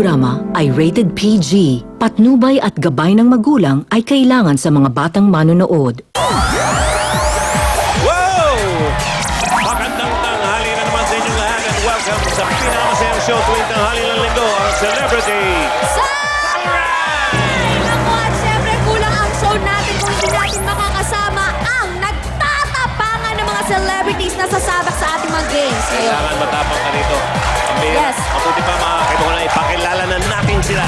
programa ay rated PG. Patnubay at gabay ng magulang ay kailangan sa mga batang manonood. Wow! Magandang tanghali na naman sa inyong lahat and welcome sa pinakamasayang show tuwing tanghali ng linggo, ang Celebrity. Naku, at syempre kulang ang show natin kung hindi natin makakasama ang nagtatapangan ng mga celebrities na sasabak sa ating mga games. Kailangan matapang ka rito. Yes. Mabuti pa mga kaibigan na ipakilala na natin sila.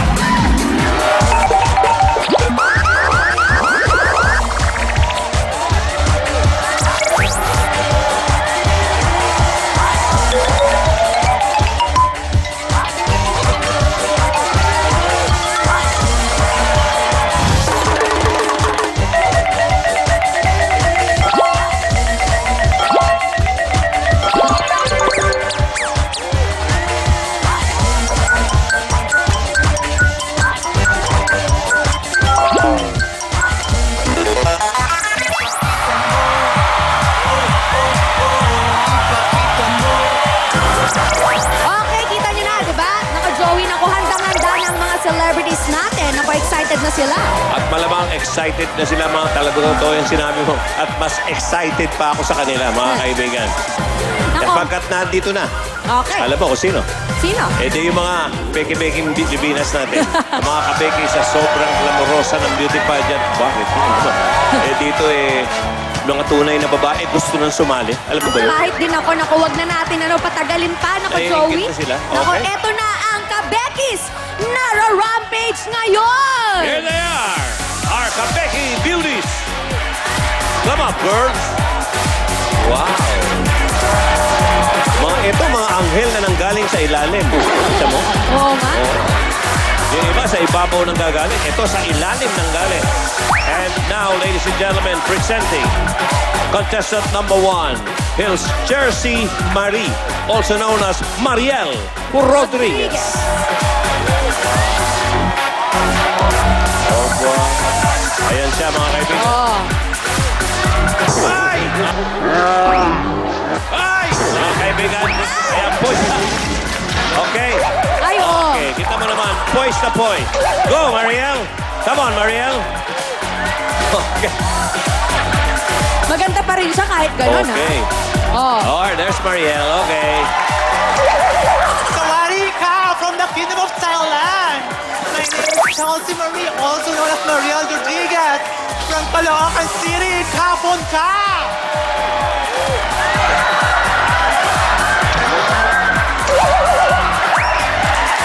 Okay, kita nyo na, di ba? Naka-join ako. Handang-handa ng mga celebrities natin. Napa-excited na sila. At malamang excited na sila mga talagang totoo yung sinabi mo. At mas excited pa ako sa kanila, mga kaibigan. Nako. Kapagkat nandito na, Okay. alam mo kung sino? Sino? Eh di yung mga peke-peking Filipinas natin. Ang mga kapeke sa sobrang glamorosa ng beauty pageant. Bakit? Eh dito mga tunay na babae gusto nang sumali. Alam mo ba yun? Kahit din ako, naku, wag na natin patagalin pa, Naiingit Joey. na sila? Naku, Okay. eto na ang Kabekis Nara-rampage ngayon! Here they are, our Kabeki beauties. Come on, girls. Wow. Mga anghel na nanggaling sa ilalim. Kita mo? Oo nga. Yung iba sa ibabaw nang gagaling. Ito sa ilalim nang galing. And now, ladies and gentlemen, presenting contestant number 1, Hills Jersey Marie, also known as Mariel Rodriguez. Ayan siya, mga kaibigan. Oh. Ay! Ay! Mga kaibigan, ayan, poise na. Okay. Ay, oo. Okay, kita mo naman, poise na poise. Go, Mariel. Come on, Mariel. Okay. Maganda pa rin siya kahit gano'n, Okay. ha? Oh. Alright, there's Mariel. Okay. Sawadee ka from the Kingdom of Thailand. My name is Chelsea Marie, also known as Mariel Rodriguez from Caloocan City, Kapon ka!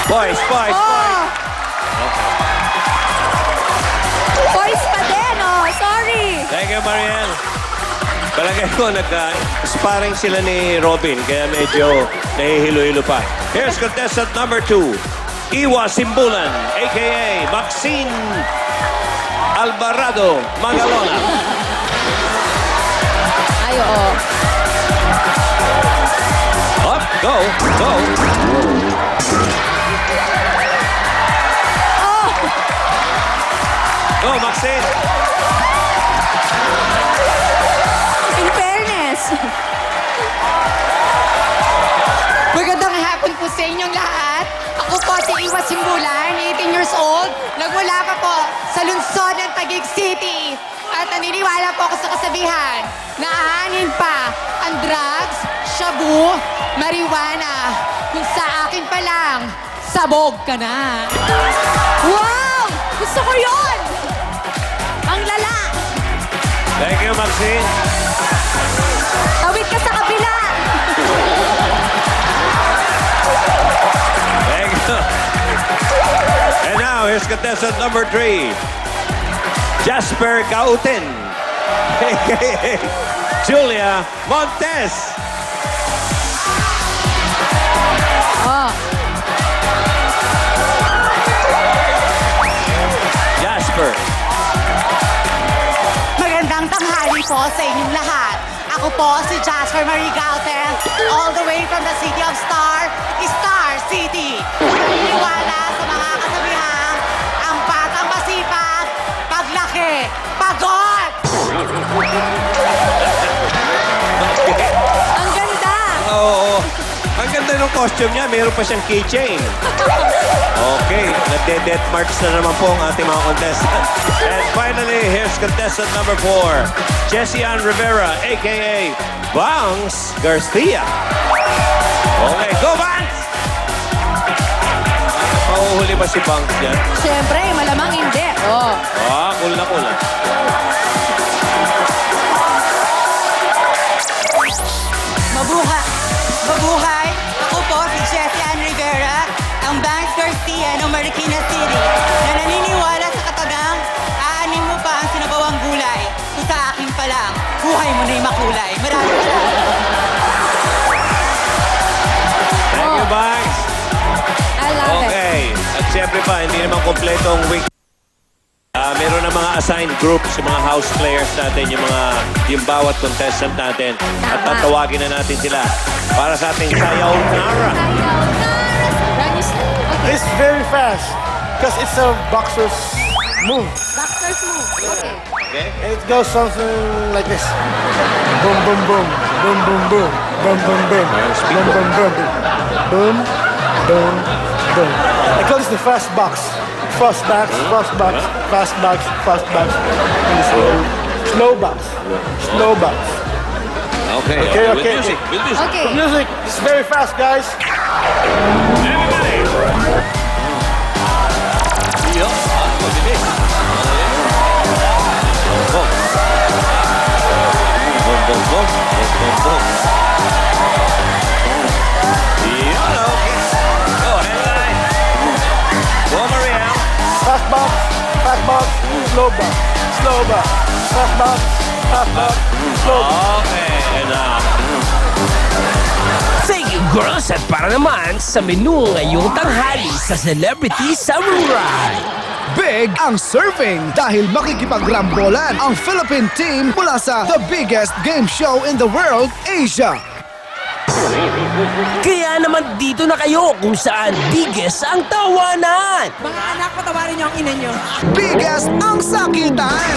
Poise, poise, poise. Voice pa din, oh. Sorry. Thank you, Mariel. Palagay ko, sparring sila ni Robin, kaya medyo nahihilo-hilo pa. Here's contestant number 2, Iwa Simbulan, a.k.a. Maxine Alvarado Magalona. Ay, oo. Up, go, go. Oh! Go, Maxine. In fairness. Magandang hapon po sa inyong lahat. Ako po si Iwa Simbulan, 18 years old. Nagmula pa po sa lungsod ng Taguig City. At naniniwala po ako sa kasabihan na aanin pa ang drugs, shabu, marijuana. Kung sa akin pa lang, sabog ka na. Wow! Gusto ko yon! Ang lala! Thank you, Maxine. Tawid ka sa kabila! Thank you. And now, here's contestant number 3, Jasper Gauten, a.k.a. Julia Montes. Oh. Jasper. Magandang tanghali po sa inyong lahat. Ako po si Jasper Marie Gauten, all the way from the city of Star City. Naniniwala sa mga kasabihan, ang batang masipag, paglaki, pagod! Ang ganda! Oo. Ang ganda ng costume niya. Meron pa siyang keychain. nagde-death march na naman po ang ating mga contestant. And finally, here's contestant number 4, Jessie Ann Rivera, a.k.a. Bangs Garcia. Okay, go Bangs! Mahuhuli ba si Bangs dyan? Siyempre, malamang hindi. Oh. Cool na cool. Mabuhay! Ako po si Jessie Ann Rivera, ang Bangs Garcia ng Marikina City, na naniniwala sa katagang aanin mo pa ang sinabawang gulay. Kung sa akin pa lang, buhay mo na'y makulay. Maraming salamat. Thank you, Bangs. I love it. Okay. At siyempre pa, hindi naman kompletong week. Meron na mga assigned groups, yung mga house players natin, yung bawat contestant natin. At Tama. tatawagin na natin sila para sa ating Sayaw Nara. Okay. It's very fast because it's a boxer's move. Boxer's move. Okay. Okay? And it goes something like this. Boom, boom, boom. Boom, boom, boom. Boom, boom, boom. Boom, boom, boom. Boom, boom, boom. I call this the fast box. Fast box, fast box, fast box, fast box. And the slow box. Slow box. Okay. Okay, With okay, music. With music. Okay. Music, it's very fast, guys. Everybody. Yo. Mabilis. Boom. Boom, boom, boom. Boom, boom, boom. Yun, okay. Go, headline. Go, Mariel. Fast box, slow box, slow box. Fast box, slow box. Okay, and now. Thank you, girls. At para naman sa menu ngayong tanghali sa Celebrity Samurai. Big ang serving dahil makikipagrambolan ang Philippine team mula sa the biggest game show in the world, Asia. Kaya naman dito na kayo kung saan biggest ang tawanan. Mga anak, patawarin niyo ang ina niyo. Biggest ang sakitan.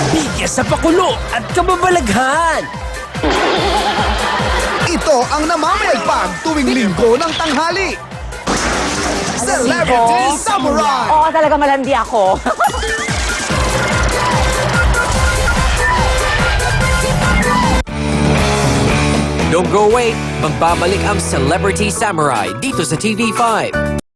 Biggest sa pakulo at kababalaghan. Ito ang namamayagpag tuwing linggo ng tanghali. Celebrity Samurai. Oo, talaga malandi ako. Don't go away, magbabalik ang Celebrity Samurai dito sa TV5.